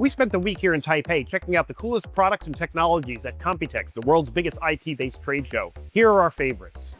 We spent the week here in Taipei checking out the coolest products and technologies at Computex, the world's biggest IT-based trade show. Here are our favorites.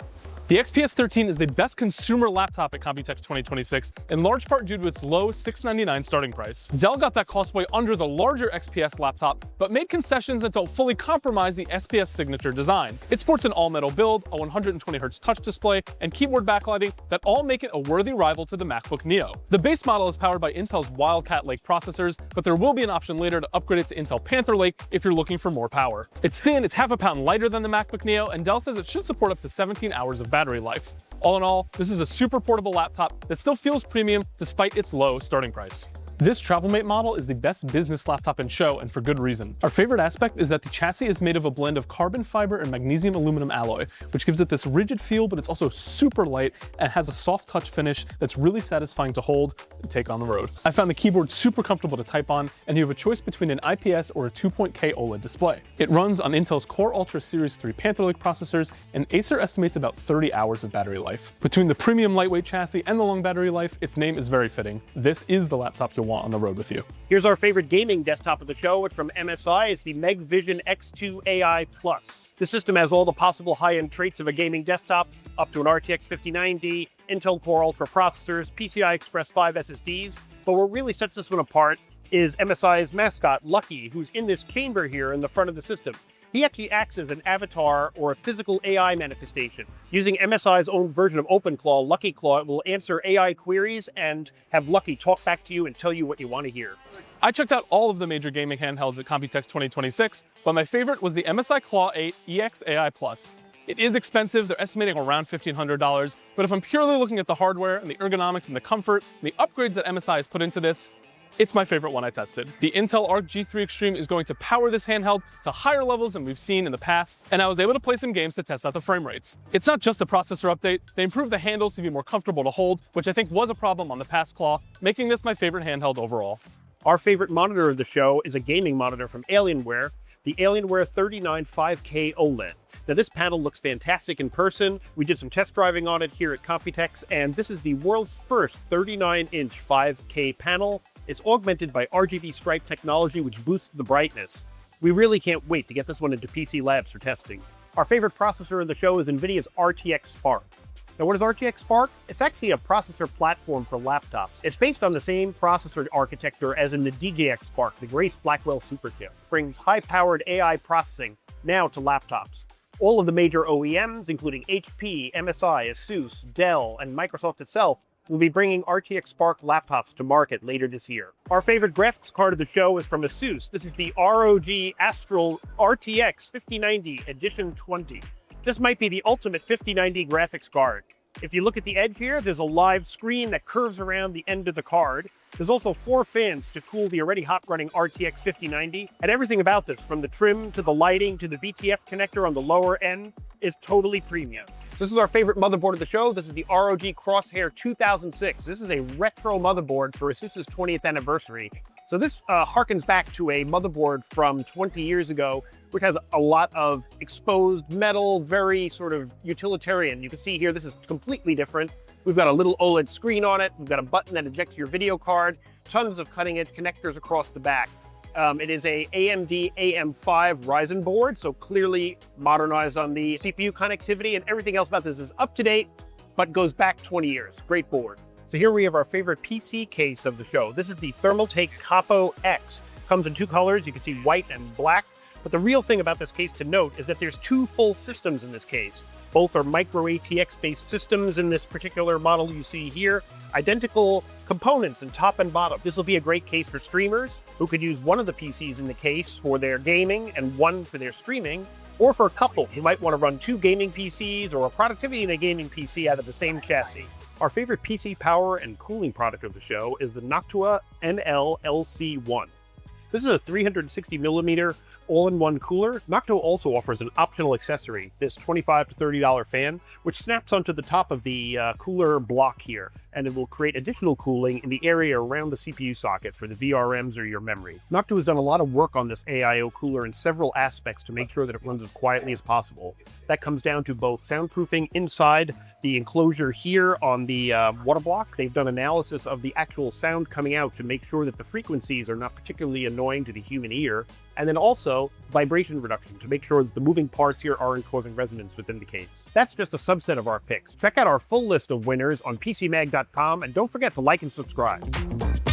The XPS 13 is the best consumer laptop at Computex 2026, in large part due to its low $699 starting price. Dell got that cost way under the larger XPS laptop, but made concessions that don't fully compromise the SPS signature design. It sports an all-metal build, a 120Hz touch display, and keyboard backlighting that all make it a worthy rival to the MacBook Neo. The base model is powered by Intel's Wildcat Lake processors, but there will be an option later to upgrade it to Intel Panther Lake if you're looking for more power. It's thin, it's half a pound lighter than the MacBook Neo, and Dell says it should support up to 17 hours of battery life. All in all, this is a super portable laptop that still feels premium despite its low starting price. This TravelMate model is the best business laptop in show, and for good reason. Our favorite aspect is that the chassis is made of a blend of carbon fiber and magnesium aluminum alloy, which gives it this rigid feel, but it's also super light and has a soft touch finish that's really satisfying to hold and take on the road. I found the keyboard super comfortable to type on, and you have a choice between an IPS or a 2.K OLED display. It runs on Intel's Core Ultra Series 3 Panther Lake processors, and Acer estimates about 30 hours of battery life. Between the premium lightweight chassis and the long battery life, its name is very fitting. This is the laptop you'll want on the road with you. Here's our favorite gaming desktop of the show. It's from MSI. It's the Meg Vision X2 AI Plus. The system has all the possible high-end traits of a gaming desktop, up to an RTX 5090, Intel Core Ultra processors, PCI Express 5 SSDs. But what really sets this one apart is MSI's mascot, Lucky, who's in this chamber here in the front of the system. He actually acts as an avatar or a physical AI manifestation. Using MSI's own version of OpenClaw, LuckyClaw will answer AI queries and have Lucky talk back to you and tell you what you want to hear. I checked out all of the major gaming handhelds at Computex 2026, but my favorite was the MSI Claw 8 EX AI Plus. It is expensive, they're estimating around $1,500, but if I'm purely looking at the hardware and the ergonomics and the comfort and the upgrades that MSI has put into this, it's my favorite one I tested. The Intel Arc G3 Extreme is going to power this handheld to higher levels than we've seen in the past, and I was able to play some games to test out the frame rates. It's not just a processor update, they improved the handles to be more comfortable to hold, which I think was a problem on the past Claw, making this my favorite handheld overall. Our favorite monitor of the show is a gaming monitor from Alienware, the Alienware 39 5K OLED. Now this panel looks fantastic in person. We did some test driving on it here at Computex, and this is the world's first 39-inch 5K panel. It's augmented by RGB stripe technology, which boosts the brightness. We really can't wait to get this one into PC labs for testing. Our favorite processor in the show is NVIDIA's RTX Spark. Now what is RTX Spark? It's actually a processor platform for laptops. It's based on the same processor architecture as in the DJX Spark, the Grace Blackwell Superchip. It brings high-powered AI processing now to laptops. All of the major OEMs, including HP, MSI, ASUS, Dell, and Microsoft itself, will be bringing RTX Spark laptops to market later this year. Our favorite graphics card of the show is from ASUS. This is the ROG Astral RTX 5090 Edition 20. This might be the ultimate 5090 graphics card. If you look at the edge here, there's a live screen that curves around the end of the card. There's also 4 fans to cool the already hot-running RTX 5090. And everything about this, from the trim to the lighting to the BTF connector on the lower end, is totally premium. This is our favorite motherboard of the show. This is the ROG Crosshair 2006. This is a retro motherboard for ASUS's 20th anniversary. So this harkens back to a motherboard from 20 years ago, which has a lot of exposed metal, very sort of utilitarian. You can see here, this is completely different. We've got a little OLED screen on it. We've got a button that ejects your video card, tons of cutting-edge connectors across the back. It is a AMD AM5 Ryzen board, so clearly modernized on the CPU connectivity, and everything else about this is up to date, but goes back 20 years. Great board. So here we have our favorite PC case of the show. This is the Thermaltake Capo X. Comes in 2 colors. You can see white and black. But the real thing about this case to note is that there's 2 full systems in this case. Both are micro ATX-based systems in this particular model you see here. Identical components in top and bottom. This will be a great case for streamers who could use one of the PCs in the case for their gaming and one for their streaming, or for a couple who might want to run 2 gaming PCs or a productivity and a gaming PC out of the same chassis. Our favorite PC power and cooling product of the show is the Noctua NL-LC1. This is a 360mm all-in-one cooler. Noctua also offers an optional accessory, this $25 to $30 fan, which snaps onto the top of the cooler block here. and it will create additional cooling in the area around the CPU socket for the VRMs or your memory. Noctua has done a lot of work on this AIO cooler in several aspects to make sure that it runs as quietly as possible. That comes down to both soundproofing inside the enclosure here on the water block. They've done analysis of the actual sound coming out to make sure that the frequencies are not particularly annoying to the human ear, and then also vibration reduction to make sure that the moving parts here aren't causing resonance within the case. That's just a subset of our picks. Check out our full list of winners on PCMag.com, and don't forget to like and subscribe.